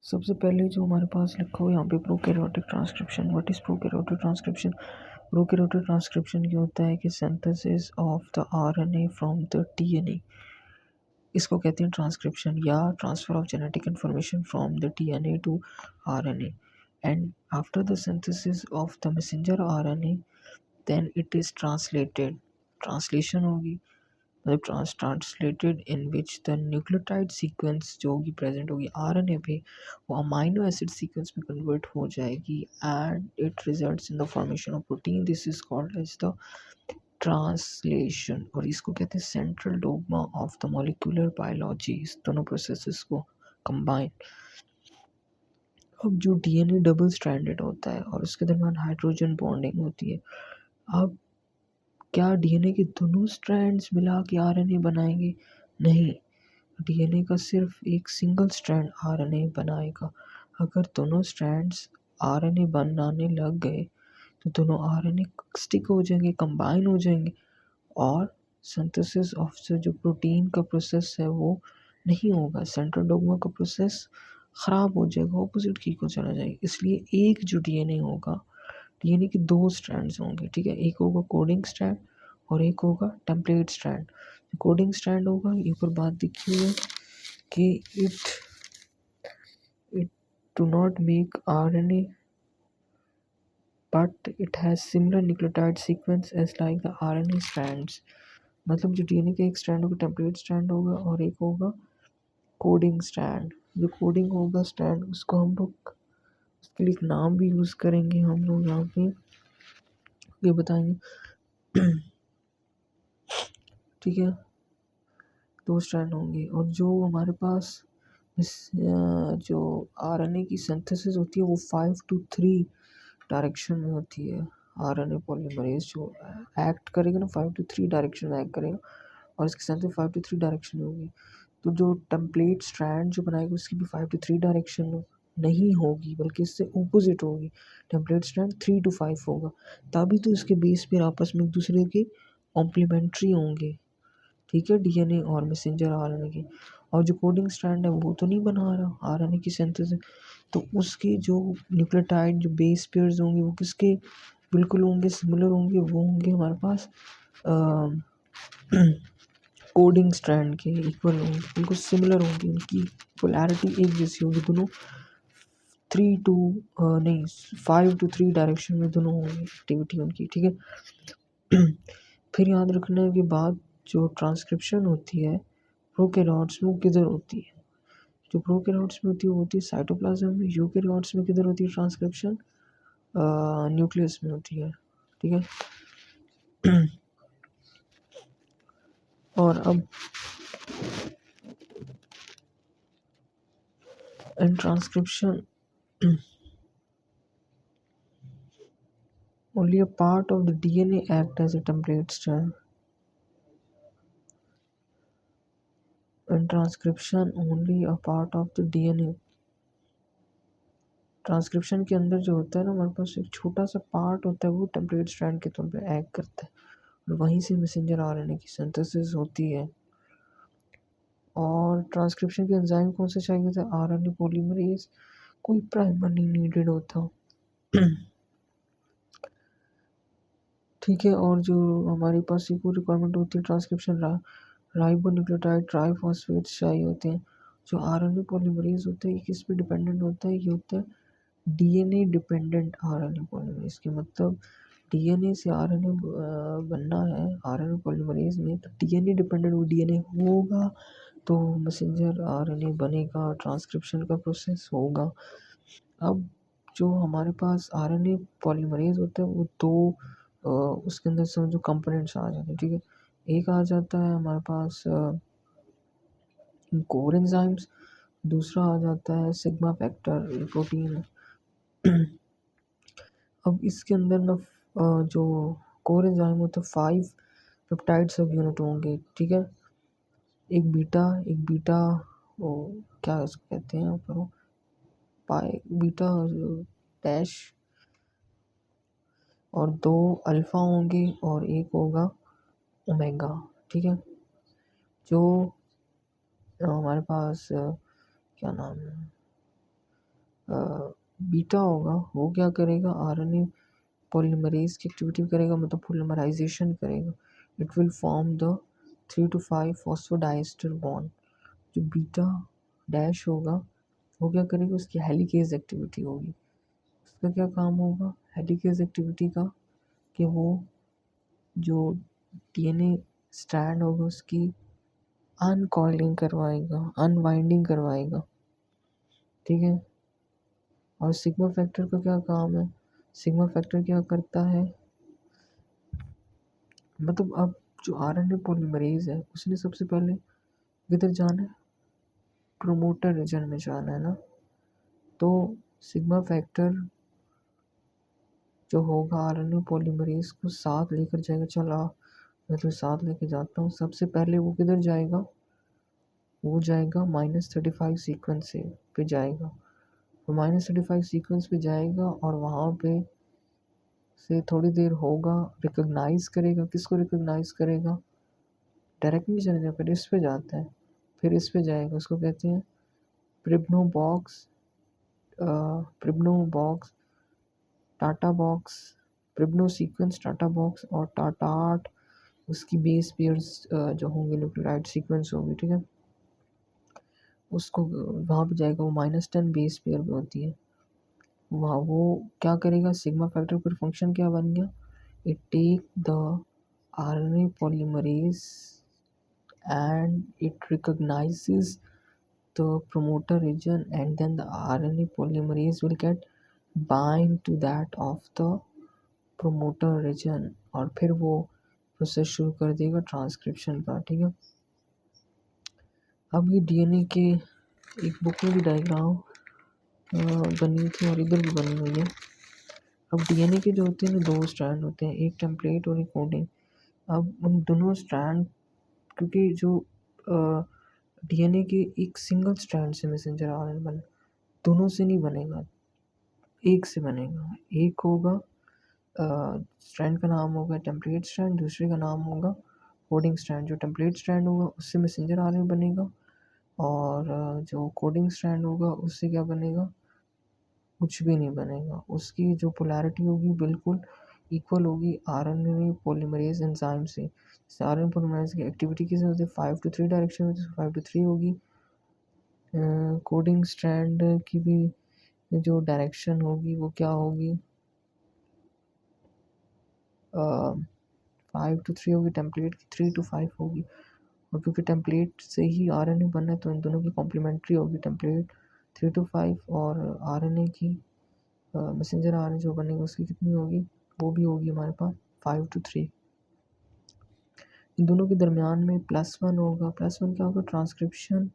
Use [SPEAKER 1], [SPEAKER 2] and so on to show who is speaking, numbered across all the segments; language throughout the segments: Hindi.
[SPEAKER 1] सबसे पहले जो हमारे पास लिखा हुआ है यहाँ पे prokaryotic transcription. What is prokaryotic transcription? Prokaryotic transcription ये होता है कि synthesis of the RNA from the DNA, इसको कहते हैं ट्रांसक्रिप्शन या transfer of genetic information from the DNA to RNA. And after the synthesis of the messenger RNA then it is translated, translation होगी, मतलब translated in which the nucleotide sequence जो होगी प्रेजेंट होगी आरएनए पे, वो अमाइनो एसिड सीक्वेंस में कन्वर्ट हो जाएगी and it results in the formation of protein. This is called as the translation, और इसको कहते हैं central dogma of the molecular biology. इस दोनों प्रोसेसेस को कंबाइन। अब जो डीएनए डबल स्ट्रैंडेड होता है और उसके दरमियान हाइड्रोजन बॉन्डिंग होती है। अब क्या डीएनए के दोनों स्ट्रैंड्स मिला के आरएनए बनाएंगे? नहीं, डीएनए का सिर्फ एक सिंगल स्ट्रैंड आरएनए बनाएगा। अगर दोनों स्ट्रैंड्स आरएनए बनाने लग गए तो दोनों आरएनए स्टिक हो जाएंगे, कंबाइन हो जाएंगे, और सिंथेसिस ऑफ जो प्रोटीन का प्रोसेस है वो नहीं होगा। सेंट्रल डोग्मा का प्रोसेस ख़राब हो जाएगा, ऑपोजिट की को चला जाएगा। इसलिए एक जो डीएनए होगा, डीएनए के दो स्ट्रैंड्स होंगे, ठीक है। एक होगा कोडिंग स्ट्रैंड और एक होगा टेम्पलेट स्ट्रैंड। कोडिंग स्ट्रैंड होगा, ये ऊपर बात दिखी है कि it do not make RNA but it has similar nucleotide sequence as like the RNA strands। मतलब जो डीएनए का एक स्ट्रैंड होगा टेम्पलेट स्ट्रैंड होगा और एक होगा कोडिंग स्ट्रैंड। जो कोडिंग होगा स्ट्रैंड उसको हम लोग उसके लिए एक नाम भी यूज़ करेंगे, हम लोग यहाँ पे ये बताएंगे, ठीक है। दो स्ट्रैंड होंगे और जो हमारे पास जो आरएनए की सिंथेसिस होती है वो 5 to 3 डायरेक्शन में होती है। आरएनए पॉलीमरेज जो एक्ट करेगा ना 5 to 3 डायरेक्शन में एक्ट करेगा और इसके साथ 5 to 3 डायरेक्शन में होगी। तो जो टेम्पलेट स्ट्रैंड जो बनाएगा उसकी भी 5 to 3 डायरेक्शन नहीं होगी, बल्कि इससे ऑपोजिट होगी। टेम्पलेट स्ट्रैंड 3 to 5 होगा, तभी तो इसके बेस पर आपस में एक दूसरे के कॉम्प्लीमेंट्री होंगे, ठीक है, डीएनए और मैसेंजर आरएनए की। और जो कोडिंग स्ट्रैंड है वो तो नहीं बना रहा आरएनए की सिंथेसिस, तो उसके जो न्यूक्लियोटाइड जो बेस पेयर्स होंगे वो किसके बिल्कुल होंगे, सिमिलर होंगे, वो होंगे हमारे पास कोडिंग स्ट्रैंड के इक्वल होंगे, बिल्कुल सिमिलर होंगे, उनकी पोलैरिटी एक जैसी होगी। दोनों 5 to 3 डायरेक्शन में दोनों होंगी एक्टिविटी उनकी, ठीक है। फिर याद रखने के बाद जो ट्रांसक्रिप्शन होती है प्रोकैरियोट्स में वो किधर होती है? जो प्रोकैरियोट्स में होती है वो होती है साइटोप्लाज्म में। यूकैरियोट्स में किधर होती है ट्रांसक्रिप्शन? न्यूक्लियस में होती है, ठीक है। और अब in transcription only a part of the DNA act as a template strand। In transcription only a part of the DNA, transcription के अंदर जो होता है ना हमारे पास एक छोटा सा पार्ट होता है वो टेम्पलेट स्ट्रैंड के तौर पे एक्ट करता है और वहीं से मैसेंजर आरएनए की सिंथेसिस होती है। और ट्रांसक्रिप्शन के एंजाइम कौन से चाहिए थे? आरएनए पॉलीमरेज, कोई प्राइमर नहीं नीडेड होता, ठीक है। और जो हमारे पास एक और रिक्वायरमेंट होती है ट्रांसक्रिप्शन राइबोन्यूक्लियोटाइड ट्राइफॉस्फेट्स चाहिए होते हैं। जो आरएनए पॉलीमरेज होता है ये किस पे डिपेंडेंट होता है? ये होता है डीएनए डिपेंडेंट आरएनए पॉलीमरेज के, मतलब डीएनए से आरएनए बनना है आरएनए पॉलीमरेज में, तो डीएनए डिपेंडेंट वो डीएनए होगा तो मैसेंजर आरएनए बनेगा, ट्रांसक्रिप्शन का प्रोसेस होगा। अब जो हमारे पास आरएनए पॉलीमरेज होता है वो दो उसके अंदर से जो कंपोनेंट्स आ जाते हैं, ठीक है। एक आ जाता है हमारे पास कोर एंजाइम्स, दूसरा आ जाता है सिग्मा फैक्टर प्रोटीन। अब इसके अंदर ना जो कोर एंजाइम होता है 5 पेप्टाइड सब यूनिट होंगे, ठीक है। एक बीटा वो क्या उसको कहते हैं पर वो पाई बीटा डैश, और 2 अल्फ़ा होंगे और एक होगा ओमेगा, ठीक है। जो हमारे पास क्या नाम है बीटा होगा वो क्या करेगा, आरएनए पॉलीमरेज की एक्टिविटी करेगा, मतलब पॉलीमराइजेशन करेगा। It will form the 3 to 5 phosphodiester bond. जो बीटा डैश होगा वो क्या करेगा, उसकी हेलिकेज एक्टिविटी होगी। उसका क्या काम होगा हेलिकेज एक्टिविटी का, कि वो जो डीएनए स्ट्रैंड होगा उसकी अनकॉइलिंग करवाएगा, अनवाइंडिंग करवाएगा, ठीक है। और सिग्मा फैक्टर का क्या काम है, सिग्मा फैक्टर क्या करता है, मतलब अब जो आरएनए पॉलीमरेज है उसने सबसे पहले किधर जाना है, प्रोमोटर रीजन में जाना है ना। तो सिग्मा फैक्टर जो होगा आरएनए पॉलीमरेज को साथ लेकर जाएगा, चला मैं तो साथ लेके जाता हूँ। सबसे पहले वो किधर जाएगा, वो जाएगा -35 सीक्वेंस से पे जाएगा। तो -35 सीक्वेंस पे जाएगा और वहाँ पे से थोड़ी देर होगा, रिकॉग्नाइज करेगा। किसको रिकॉग्नाइज करेगा, डायरेक्ट नहीं चलेगा, फिर इस पे जाता है, फिर इस पे जाएगा। उसको कहते हैं Pribnow box, Pribnow box, TATA box, Pribnow sequence, TATA box और टाटा आर्ट उसकी बेस पेयर्स जो होंगे न्यूक्लियोटाइड सीक्वेंस होगी, ठीक है। उसको वहाँ पे जाएगा, वो -10 बेस पेयर पे होती है वहाँ। वो क्या करेगा, सिग्मा फैक्टर पर फंक्शन क्या बन गया, it take the RNA polymerase and it recognizes the promoter region, and then the RNA polymerase will get bind to that of the promoter region और फिर वो प्रोसेस शुरू कर देगा ट्रांसक्रिप्शन का, ठीक है। अब ये डीएनए के एक बुक में भी डायग्राम बनी थी और इधर भी बनी हुई है। अब डीएनए के जो होते हैं ना, 2 स्ट्रैंड होते हैं, एक टेम्पलेट और एक कोडिंग। अब उन दोनों स्ट्रैंड, क्योंकि जो डीएनए के एक सिंगल स्ट्रैंड से मैसेंजर आरएनए बने, दोनों से नहीं बनेगा, एक से बनेगा। एक होगा स्ट्रैंड का नाम होगा टेम्पलेट स्ट्रैंड, दूसरे का नाम होगा कोडिंग स्ट्रैंड। जो टेम्पलेट स्ट्रैंड होगा उससे मैसेंजर आरएनए बनेगा और जो कोडिंग स्ट्रैंड होगा उससे क्या बनेगा, कुछ भी नहीं बनेगा। उसकी जो पोलैरिटी होगी बिल्कुल इक्वल होगी आरएनए पॉलीमरेज एंजाइम से। जैसे आरएनए पॉलीमरेज की एक्टिविटी किस होती है, 5 to 3 डायरेक्शन में, 5 to 3 होगी। कोडिंग स्ट्रैंड की भी जो डायरेक्शन होगी वो क्या होगी, 5 to 3 होगी, टेम्पलेट की 3 to 5 होगी। और क्योंकि टेम्पलेट से ही आरएनए बना है तो इन दोनों की कॉम्प्लीमेंट्री होगी, टेम्पलेट 3 to 5 और आरएनए की मैसेंजर आरएनए जो बनेगा उसकी कितनी होगी, वो भी होगी हमारे पास 5 to 3। इन दोनों के दरमियान में +1 होगा। +1 क्या होगा, ट्रांसक्रिप्शन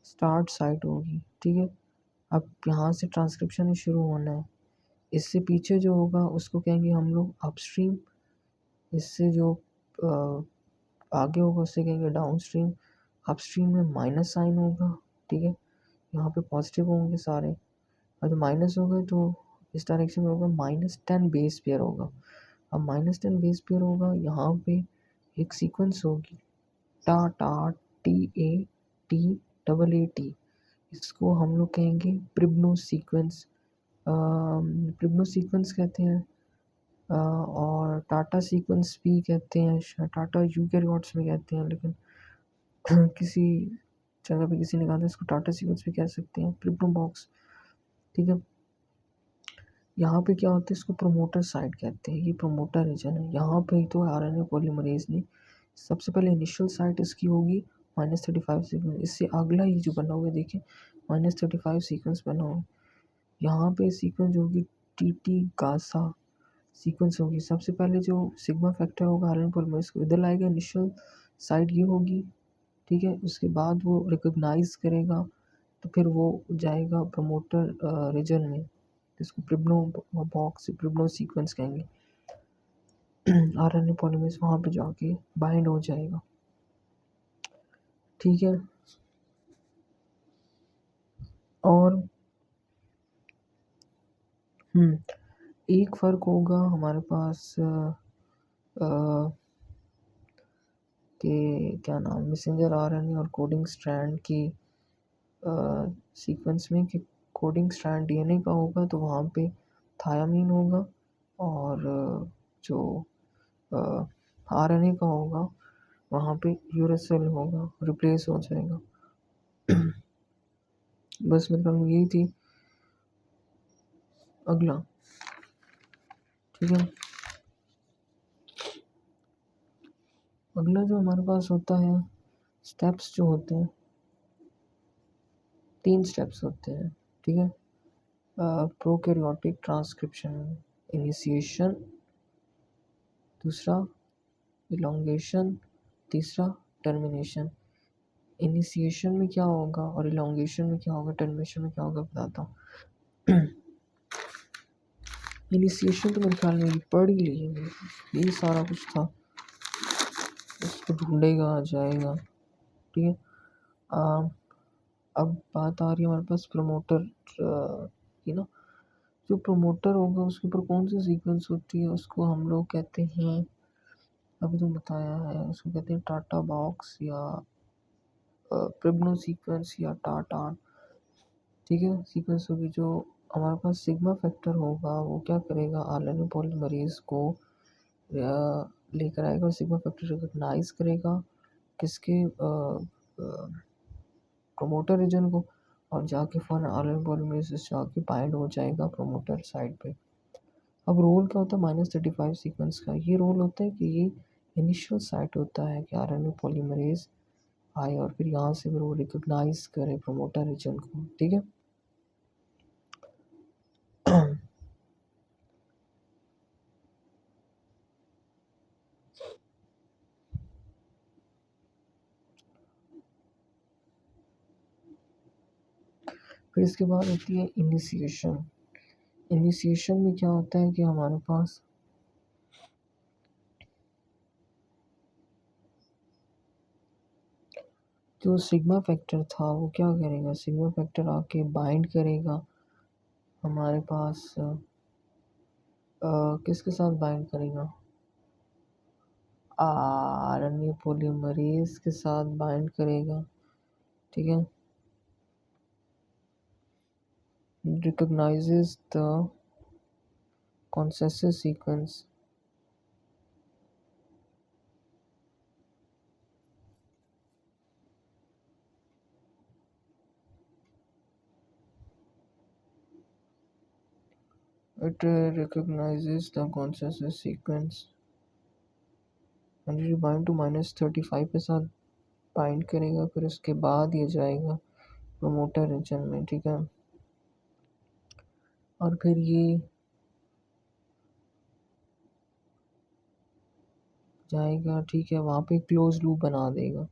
[SPEAKER 1] स्टार्ट साइट होगी, ठीक है। अब यहाँ से ट्रांसक्रिप्शन ही शुरू होना है। इससे पीछे जो होगा उसको कहेंगे हम लोग अपस्ट्रीम, इससे जो आगे होगा उससे कहेंगे डाउनस्ट्रीम। अपस्ट्रीम में माइनस साइन होगा, ठीक है। यहाँ पे पॉजिटिव होंगे सारे, और जो माइनस होगा तो इस डायरेक्शन में होगा -10 बेस पेयर होगा। अब -10 बेस पेयर होगा, यहाँ पे एक सीक्वेंस होगी टाटा TAT इसको हम लोग कहेंगे प्रिब्नो सीक्वेंस। प्रिब्नो सीक्वेंस कहते हैं और टाटा सीक्वेंस भी कहते हैं, टाटा यूकैरियोट्स में कहते हैं, लेकिन किसी जगह पे किसी ने कहा था इसको टाटा सीक्वेंस भी कह सकते हैं, प्रिब्नो बॉक्स, ठीक है। यहाँ पे क्या होता है, इसको प्रोमोटर साइट कहते हैं, ये प्रोमोटर रीजन है। यहाँ पे तो आरएनए पॉलीमरेज ने सबसे पहले इनिशियल साइट इसकी होगी -35 सीक्वेंस। इससे अगला ही जो बना हुआ है देखिए -35 सीक्वेंस बना हुआ है। यहाँ पे सीक्वेंस होगी टीटी गासा सीक्वेंस होगी। सबसे पहले जो सिग्मा फैक्टर होगा आरएनए पॉलीमरेज को इधर लाएगा, इनिशियल साइट ये होगी, ठीक है। उसके बाद वो रिकॉग्नाइज करेगा तो फिर वो जाएगा प्रमोटर रीजन में, जिसको प्रिब्नो बॉक्स, प्रिब्नो सीक्वेंस कहेंगे। आरएनए पॉलीमरेज वहाँ पे जाके बाइंड हो जाएगा, ठीक है। और एक फ़र्क होगा हमारे पास कि क्या नाम मैसेंजर आरएनए और कोडिंग स्ट्रैंड की सीक्वेंस में, कि कोडिंग स्ट्रैंड डीएनए का होगा तो वहाँ पे थायामीन होगा, और जो आरएनए का होगा वहाँ पे यूरेसिल होगा, रिप्लेस हो जाएगा। बस मेरे ख्याल में यही थी। अगला, ठीक है, अगला जो हमारे पास होता है, स्टेप्स जो होते हैं, 3 स्टेप्स होते हैं, ठीक है। प्रोकैरियोटिक ट्रांसक्रिप्शन, इनिशिएशन, दूसरा इलोंगेशन, तीसरा टर्मिनेशन। इनिशिएशन में क्या होगा और इलोंगेशन में क्या होगा, टर्मिनेशन में क्या होगा, बताता हूँ। इनिशिएशन तो मेरे ख्याल में पढ़ ही ली है, ये सारा कुछ था, उसको ढूंढेगा आ जाएगा, ठीक है। अब बात आ रही है हमारे पास प्रमोटर की ना। जो प्रमोटर होगा उसके ऊपर कौन सी सीक्वेंस होती है, उसको हम लोग कहते हैं, अभी तो बताया है, उसको कहते हैं टाटा बॉक्स या प्रिब्नो सीक्वेंस या टाटा, ठीक है। सीक्वेंस होगी जो हमारे पास सिग्मा फैक्टर होगा, वो क्या करेगा, आरएनए पॉलीमरेज को लेकर आएगा और सिग्मा फैक्टर रिकॉग्नाइज करेगा किसके, प्रोमोटर रीजन को, और जाके फॉरन आरएनए पॉलीमरेज से जाके बाइंड हो जाएगा प्रोमोटर साइड पे। अब रोल क्या होता है -35 सीक्वेंस का, ये रोल होता है कि ये इनिशियल साइट होता है कि आरएनए पॉलीमरेज आए और फिर यहाँ से फिर वो रिकॉग्नाइज करे प्रोमोटर रीजन को, ठीक है। फिर इसके बाद होती है इनिशिएशन। इनिशिएशन में क्या होता है कि हमारे पास जो सिग्मा फैक्टर था वो क्या करेगा, सिग्मा फैक्टर आके बाइंड करेगा हमारे पास किसके साथ बाइंड करेगा, आरएनए पॉलीमरेज के साथ बाइंड करेगा, ठीक है। recognizes the consensus sequence, it recognizes the consensus sequence and it bind to -35 के साथ बाइंड करेगा, फिर उसके बाद ये जाएगा प्रोमोटर रीजन में, ठीक है। और फिर ये जाएगा, ठीक है, वहाँ पे क्लोज लूप बना देगा।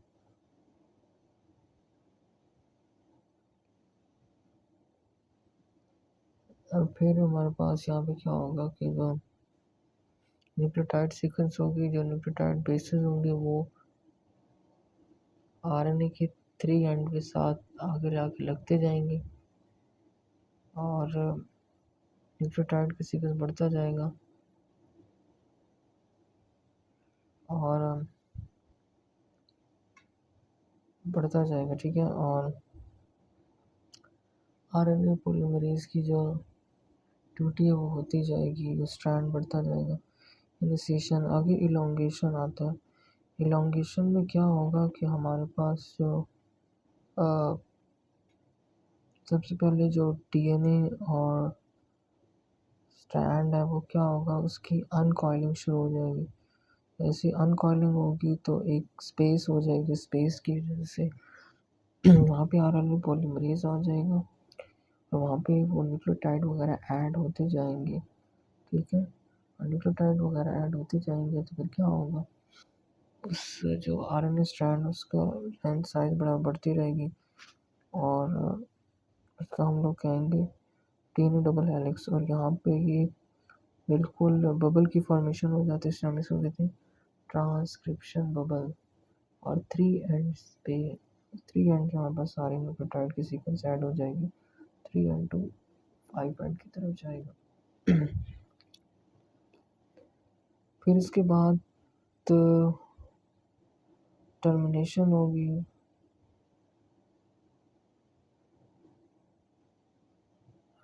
[SPEAKER 1] और फिर हमारे पास यहाँ पे क्या होगा कि जो न्यूक्लियोटाइड सीक्वेंस होगी, जो न्यूक्लियोटाइड बेसेस होंगे वो आरएनए के 3 एंड के साथ आगे जाके लगते जाएंगे और न्यूक्लियोटाइड का सीक्वेंस बढ़ता जाएगा और बढ़ता जाएगा, ठीक है। और आरएनए पॉलीमरेज की जो ड्यूटी है वो होती जाएगी, वो स्ट्रैंड बढ़ता जाएगा। इनिशिएशन, आगे इलोंगेशन आता है। इलोंगेशन में क्या होगा कि हमारे पास जो सबसे पहले जो डीएनए और स्ट्रैंड है वो क्या होगा, उसकी अनकॉइलिंग शुरू हो जाएगी। जैसे अनकॉइलिंग होगी तो एक स्पेस हो जाएगी, स्पेस की वजह से वहाँ पे आरएनए पॉलीमरेज आ जाएगा और वहाँ पे वो न्यूक्लियोटाइड वगैरह ऐड होते जाएंगे, ठीक है। और न्यूक्लियोटाइड वगैरह ऐड होते जाएंगे तो फिर क्या होगा, उस जो आरएनए स्ट्रैंड उसका लेंथ साइज बड़ा बढ़ती रहेगी और उसका हम लोग कहेंगे डीएनए डबल हेलिक्स। और यहाँ पे ये बिल्कुल बबल की फॉर्मेशन हो जाती है, इसलिए हम इसको कहते हैं ट्रांसक्रिप्शन बबल। और 3 एंड हमारे पास सारे न्यूक्लियोटाइड की सीक्वेंस ऐड हो जाएगी, 3 एंड टू 5 एंड की तरफ जाएगा। फिर इसके बाद टर्मिनेशन होगी।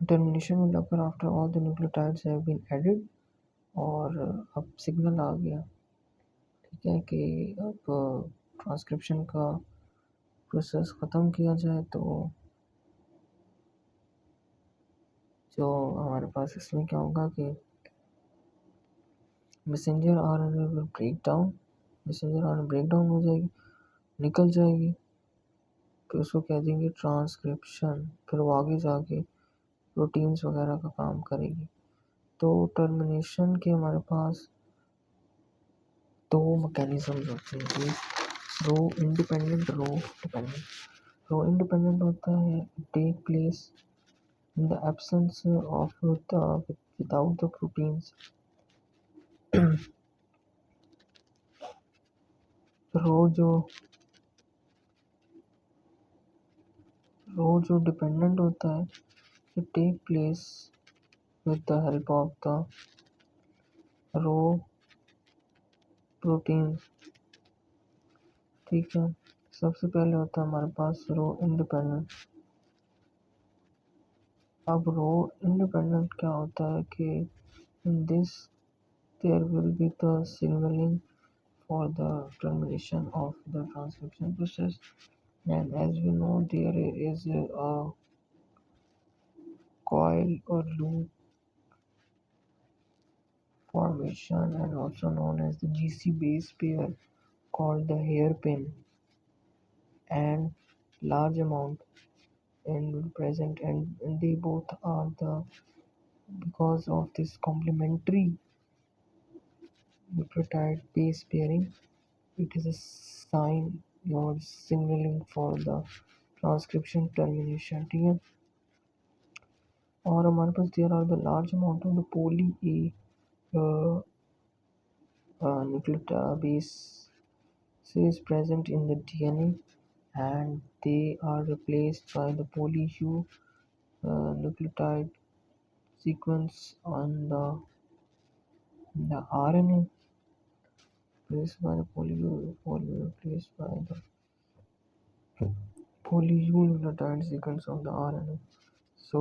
[SPEAKER 1] Termination will occur after all the nucleotides have been added. और अब सिग्नल आ गया, ठीक है, कि अब ट्रांसक्रिप्शन का प्रोसेस ख़त्म किया जाए। तो जो हमारे पास इसमें क्या होगा कि messenger RNA will break down, messenger RNA break down हो जाएगी, निकल जाएगी, फिर उसको कह देंगे ट्रांसक्रिप्शन, फिर वो आगे जाके प्रोटीन्स वगैरह का काम करेगी। तो टर्मिनेशन के हमारे पास दो मैकेनिज्म होते हैं, rho independent, rho dependent. Rho independent होता है take place in the absence of the without the proteins. Rho जो डिपेंडेंट होता है, it take place with the help of the raw proteins, ठीक है। सबसे पहले होता है हमारे पास रो इंडिपेंडेंट। अब रो इंडिपेंडेंट क्या होता है कि in this there will be the signalling for the termination of the transcription process, and as we know there is a coil or loop formation and also known as the GC base pair called the hairpin, and large amount and present, and they both are the because of this complementary nucleotide base pairing, it is a sign or signaling for the transcription termination, ठीक है। और हमारे पास there are the large amount of the poly A nucleotide base is present in the DNA, and they are replaced by the poly U nucleotide sequence on the RNA, replaced by the replaced by the poly U nucleotide sequence of the RNA. So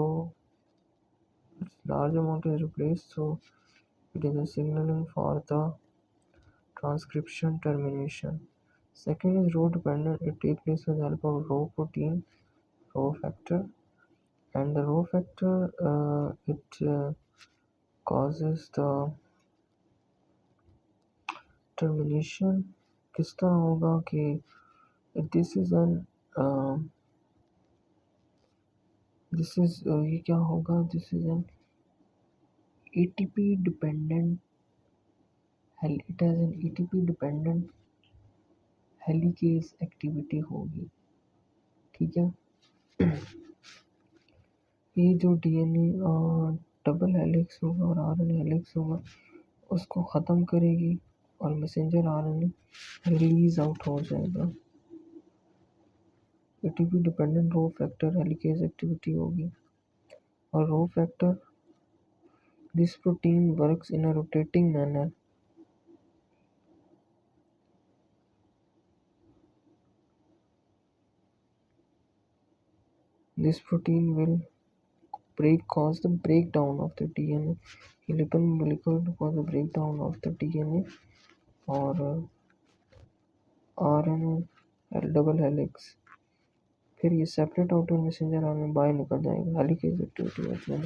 [SPEAKER 1] its large amount is replaced, so it is a signaling for the transcription termination. Second is row dependent. It takes place with the help of row protein, row factor, and the row factor it causes the termination। किस तरह होगा कि this is an this is ये क्या होगा, this is an ATP dependent, it has an ATP dependent helicase activity होगी, ठीक है। ये जो डीएनए डबल हेलिक्स होगा और आरएनए हेलिक्स होगा उसको ख़त्म करेगी और मैसेंजर आरएनए रिलीज आउट हो जाएगा। ATP dependent rho factor helicase activity होगी। और rho factor, this protein works in a rotating manner, this protein will cause the breakdown of the DNA, lipid molecule to cause the breakdown of the DNA और RNA डबल हेलिक्स, फिर ये सेपरेट आउट और मैसेंजर आरएनए बाहर निकल जाएगा, हेलिकेज एक्टिविटी होती है।